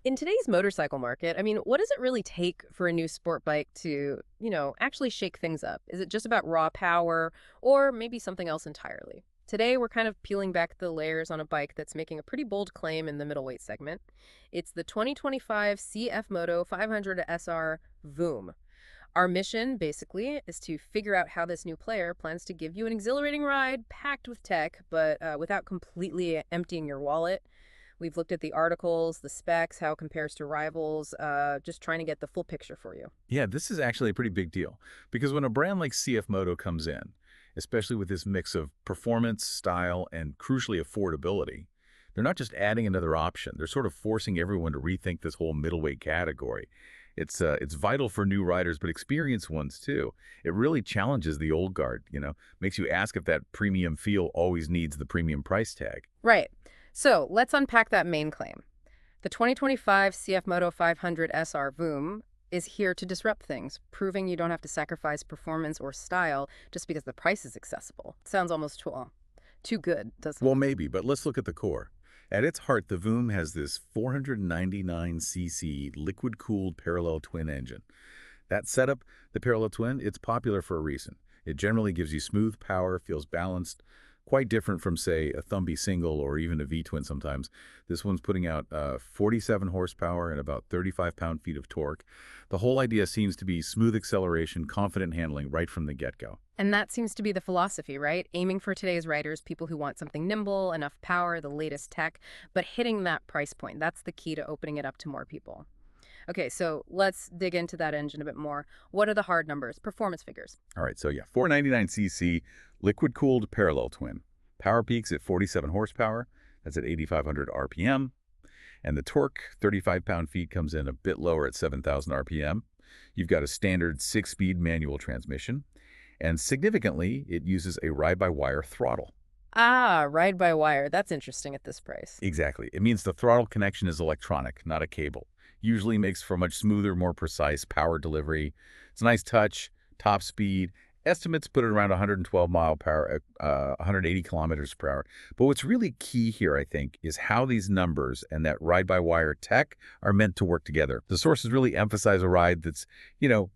In today's motorcycle market, what does it really take for a new sport bike to, actually shake things up? Is it just about raw power or maybe something else entirely? Today, we're kind of peeling back the layers on a bike that's making a pretty bold claim in the middleweight segment. It's the 2025 CFMoto 500SR Voom. Our mission, basically, is to figure out how this new player plans to give you an exhilarating ride packed with tech, but without completely emptying your wallet. We've looked at the articles, the specs, how it compares to rivals, just trying to get the full picture for you. Yeah, this is actually a pretty big deal because when a brand like CFMoto comes in, especially with this mix of performance, style, and crucially affordability, they're not just adding another option. They're sort of forcing everyone to rethink this whole middleweight category. It's vital for new riders, but experienced ones too. It really challenges the old guard, makes you ask if that premium feel always needs the premium price tag. Right. So let's unpack that main claim. The 2025 CFMoto 500 SR Voom is here to disrupt things, proving you don't have to sacrifice performance or style just because the price is accessible. Sounds almost too good, doesn't Well, it? maybe, but let's look at the core. At its heart, the Voom has this 499cc liquid-cooled parallel twin engine. That setup, the parallel twin, it's popular for a reason. It generally gives you smooth power, feels balanced, quite different from, say, a Thumbie single or even a V-twin sometimes. This one's putting out 47 horsepower and about 35 pound-feet of torque. The whole idea seems to be smooth acceleration, confident handling right from the get-go. And that seems to be the philosophy, right? Aiming for today's riders, people who want something nimble, enough power, the latest tech, but hitting that price point. That's the key to opening it up to more people. Okay, so let's dig into that engine a bit more. What are the hard numbers, performance figures? All right, so yeah, 499cc liquid-cooled parallel twin. Power peaks at 47 horsepower. That's at 8,500 RPM. And the torque, 35 pound-feet, comes in a bit lower at 7,000 RPM. You've got a standard six-speed manual transmission. And significantly, it uses a ride-by-wire throttle. Ah, ride-by-wire. That's interesting at this price. Exactly. It means the throttle connection is electronic, not a cable. Usually makes for much smoother, more precise power delivery. It's a nice touch, top speed. Estimates put it around 112 mile per hour, 180 kilometers per hour. But what's really key here, I think, is how these numbers and that ride-by-wire tech are meant to work together. The sources really emphasize a ride that's,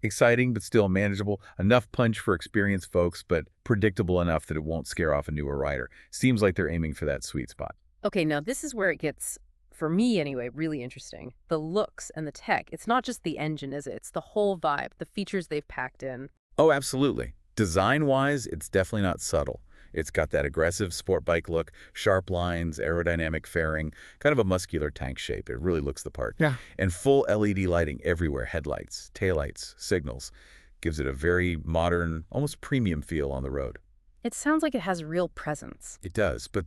exciting but still manageable, enough punch for experienced folks, but predictable enough that it won't scare off a newer rider. Seems like they're aiming for that sweet spot. Okay, now this is where it gets, for me anyway, really interesting. The looks and the tech. It's not just the engine, is it? It's the whole vibe, the features they've packed in. Oh, absolutely. Design-wise, it's definitely not subtle. It's got that aggressive sport bike look, sharp lines, aerodynamic fairing, kind of a muscular tank shape. It really looks the part. Yeah. And full LED lighting everywhere, headlights, taillights, signals. Gives it a very modern, almost premium feel on the road. It sounds like it has real presence. It does, but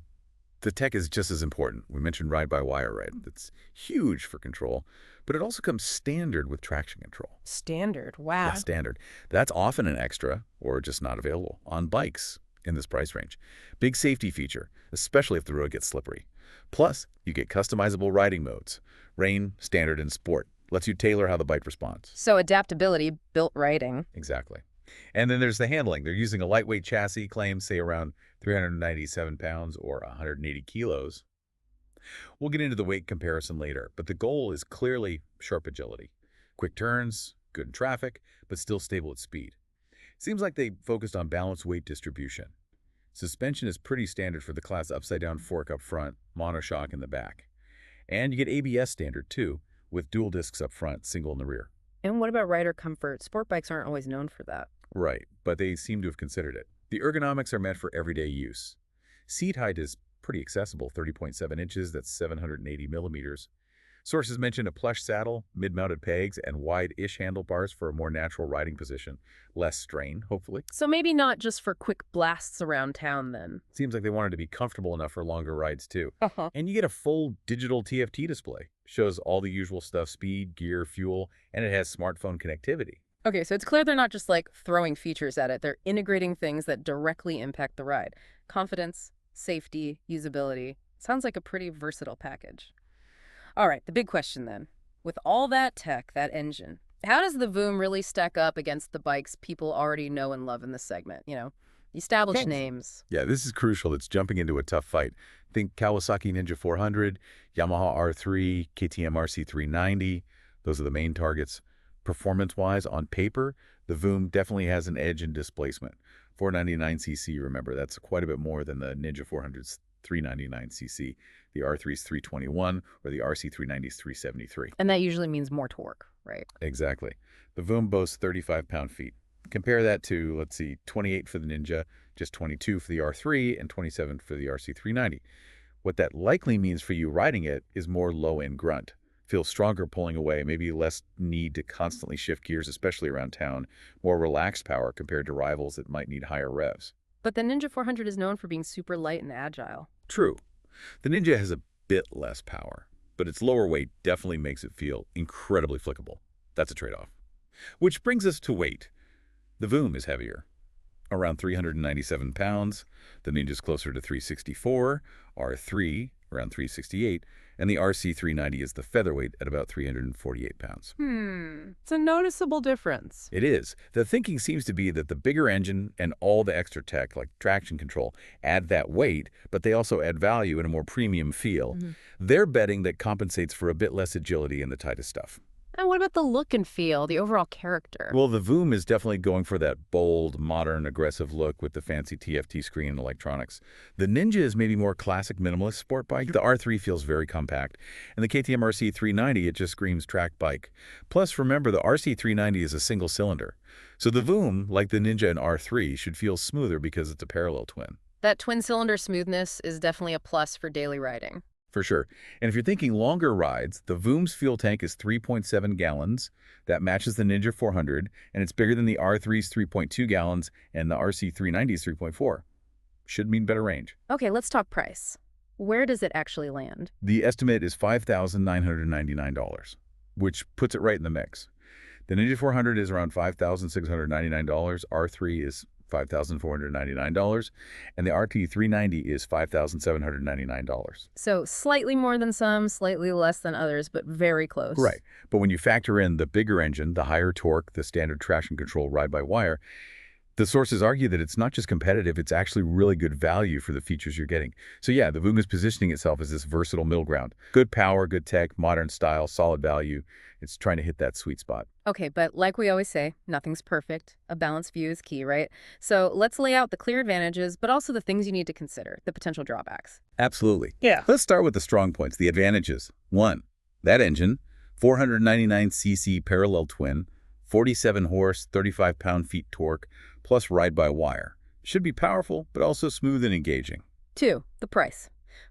the tech is just as important. We mentioned ride-by-wire, right? That's huge for control, but it also comes standard with traction control. Standard. Yeah, Wow. standard. That's often an extra or just not available on bikes in this price range. Big safety feature, especially if the road gets slippery. Plus, you get customizable riding modes. Rain, standard, and sport. Lets you tailor how the bike responds. So adaptability, built riding. Exactly. And then there's the handling. They're using a lightweight chassis, claims say around 397 pounds or 180 kilos. We'll get into the weight comparison later, but the goal is clearly sharp agility. Quick turns, good in traffic, but still stable at speed. Seems like they focused on balanced weight distribution. Suspension is pretty standard for the class, upside-down fork up front, monoshock in the back. And you get ABS standard too, with dual discs up front, single in the rear. And what about rider comfort? Sport bikes aren't always known for that. Right, but they seem to have considered it. The ergonomics are meant for everyday use. Seat height is pretty accessible, 30.7 inches, that's 780 millimeters. Sources mention a plush saddle, mid-mounted pegs, and wide-ish handlebars for a more natural riding position. Less strain, hopefully. So maybe not just for quick blasts around town then. Seems like they wanted to be comfortable enough for longer rides too. Uh-huh. And you get a full digital TFT display. Shows all the usual stuff, speed, gear, fuel, and it has smartphone connectivity. Okay, so it's clear they're not just like throwing features at it. They're integrating things that directly impact the ride. Confidence, safety, usability. Sounds like a pretty versatile package. All right, the big question then. With all that tech, that engine, how does the Voom really stack up against the bikes people already know and love in this segment? Established Thanks. names. Yeah, this is crucial. It's jumping into a tough fight. Think Kawasaki Ninja 400, Yamaha R3, KTM RC390. Those are the main targets. Performance-wise, on paper, the Voom definitely has an edge in displacement. 499cc, remember, that's quite a bit more than the Ninja 400's 399cc. The R3's 321, or the RC390's 373. And that usually means more torque, right? Exactly. The Voom boasts 35 pound-feet. Compare that to, let's see, 28 for the Ninja, just 22 for the R3, and 27 for the RC390. What that likely means for you riding it is more low-end grunt. Feel stronger pulling away, maybe less need to constantly shift gears, especially around town, more relaxed power compared to rivals that might need higher revs. But the Ninja 400 is known for being super light and agile. True. The Ninja has a bit less power, but its lower weight definitely makes it feel incredibly flickable. That's a trade-off. Which brings us to weight. The Voom is heavier, around 397 pounds. The Ninja's closer to 364, R3 around 368, and the RC390 is the featherweight at about 348 pounds. It's a noticeable difference. It is. The thinking seems to be that the bigger engine and all the extra tech, like traction control, add that weight, but they also add value and a more premium feel. They're betting that compensates for a bit less agility in the tightest stuff. And what about the look and feel, the overall character? Well, the Voom is definitely going for that bold, modern, aggressive look with the fancy TFT screen and electronics. The Ninja is maybe more classic minimalist sport bike. The R3 feels very compact. And the KTM RC390, it just screams track bike. Plus, remember, the RC390 is a single cylinder. So the Voom, like the Ninja and R3, should feel smoother because it's a parallel twin. That twin-cylinder smoothness is definitely a plus for daily riding. For sure. And if you're thinking longer rides, the Voom's fuel tank is 3.7 gallons. That matches the Ninja 400, and it's bigger than the R3's 3.2 gallons and the RC390's 3.4. Should mean better range. Okay, let's talk price. Where does it actually land? The estimate is $5,999, which puts it right in the mix. The Ninja 400 is around $5,699, R3 is $5,499, and the RT390 is $5,799. So slightly more than some, slightly less than others, but very close. Right. But when you factor in the bigger engine, the higher torque, the standard traction control ride-by-wire, the sources argue that it's not just competitive, it's actually really good value for the features you're getting. So yeah, the Voom is positioning itself as this versatile middle ground. Good power, good tech, modern style, solid value. It's trying to hit that sweet spot. Okay, but like we always say, nothing's perfect. A balanced view is key, right? So let's lay out the clear advantages, but also the things you need to consider, the potential drawbacks. Absolutely. Yeah. Let's start with the strong points, the advantages. 1. That engine, 499cc parallel twin, 47 horse, 35 pound-feet torque, plus ride-by-wire. Should be powerful, but also smooth and engaging. 2. The price.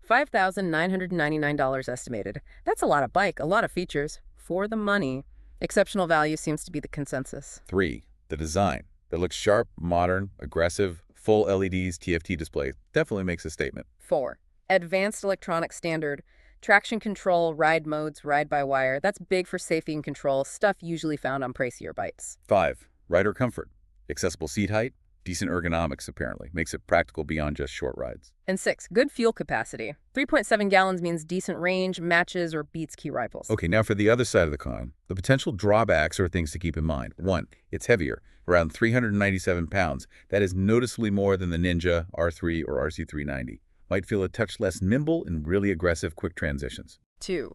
$5,999 estimated. That's a lot of bike, a lot of features. For the money. Exceptional value seems to be the consensus. 3. The design. It looks sharp, modern, aggressive, full LEDs, TFT display. Definitely makes a statement. 4. Advanced electronic standard. Traction control, ride modes, ride-by-wire. That's big for safety and control, stuff usually found on pricier bikes. 5. Rider comfort. Accessible seat height, decent ergonomics apparently. Makes it practical beyond just short rides. And 6. Good fuel capacity. 3.7 gallons means decent range, matches, or beats key rivals. Okay, now for the other side of the coin. The potential drawbacks are things to keep in mind. 1. It's heavier, around 397 pounds. That is noticeably more than the Ninja, R3, or RC390. Might feel a touch less nimble in really aggressive quick transitions. 2.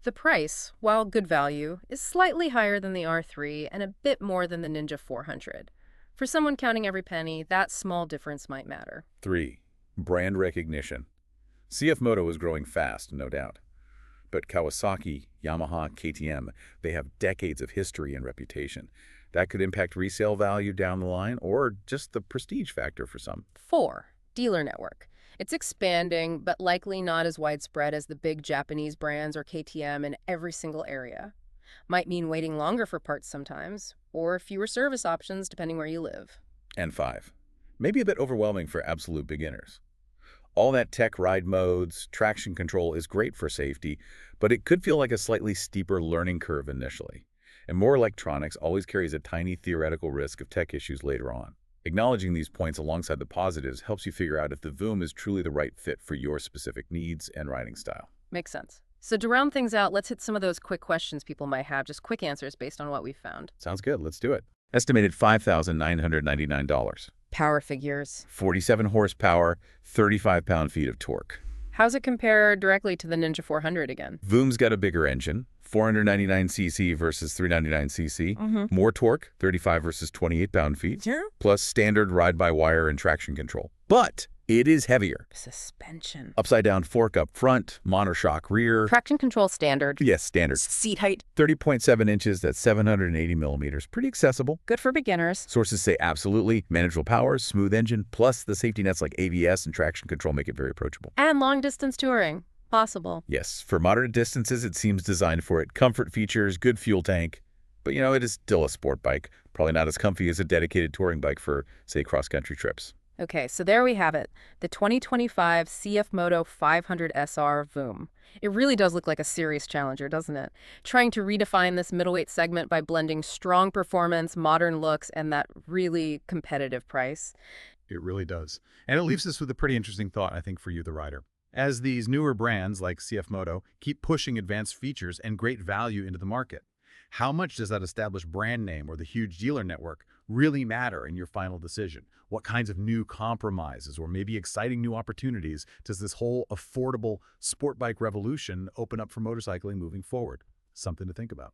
The price, while good value, is slightly higher than the R3 and a bit more than the Ninja 400. For someone counting every penny, that small difference might matter. 3. Brand recognition. CFMoto is growing fast, no doubt. But Kawasaki, Yamaha, KTM, they have decades of history and reputation. That could impact resale value down the line or just the prestige factor for some. 4. Dealer network. It's expanding, but likely not as widespread as the big Japanese brands or KTM in every single area. Might mean waiting longer for parts sometimes, or fewer service options depending where you live. And 5. Maybe a bit overwhelming for absolute beginners. All that tech ride modes, traction control is great for safety, but it could feel like a slightly steeper learning curve initially. And more electronics always carries a tiny theoretical risk of tech issues later on. Acknowledging these points alongside the positives helps you figure out if the Voom is truly the right fit for your specific needs and riding style. Makes sense. So to round things out, let's hit some of those quick questions people might have, just quick answers based on what we've found. Sounds good. Let's do it. Estimated $5,999. Power figures. 47 horsepower, 35 pound-feet of torque. How's it compare directly to the Ninja 400 again? Voom's got a bigger engine, 499cc versus 399cc. Mm-hmm. More torque, 35 versus 28 pound-feet. Yeah. Plus standard ride-by-wire and traction control. But it is heavier. Suspension. Upside-down fork up front, monoshock rear. Traction control standard. Yes, standard. Seat height. 30.7 inches, that's 780 millimeters. Pretty accessible. Good for beginners. Sources say absolutely. Manageable power, smooth engine, plus the safety nets like ABS and traction control make it very approachable. And long-distance touring. Possible. Yes, for moderate distances, it seems designed for it. Comfort features, good fuel tank. But, it is still a sport bike. Probably not as comfy as a dedicated touring bike for, say, cross-country trips. Okay, so there we have it. The 2025 CFMoto 500SR Voom. It really does look like a serious challenger, doesn't it? Trying to redefine this middleweight segment by blending strong performance, modern looks, and that really competitive price. It really does. And it leaves us with a pretty interesting thought, I think, for you, the rider. As these newer brands like CFMoto keep pushing advanced features and great value into the market, how much does that established brand name or the huge dealer network really matter in your final decision? What kinds of new compromises or maybe exciting new opportunities does this whole affordable sport bike revolution open up for motorcycling moving forward? Something to think about.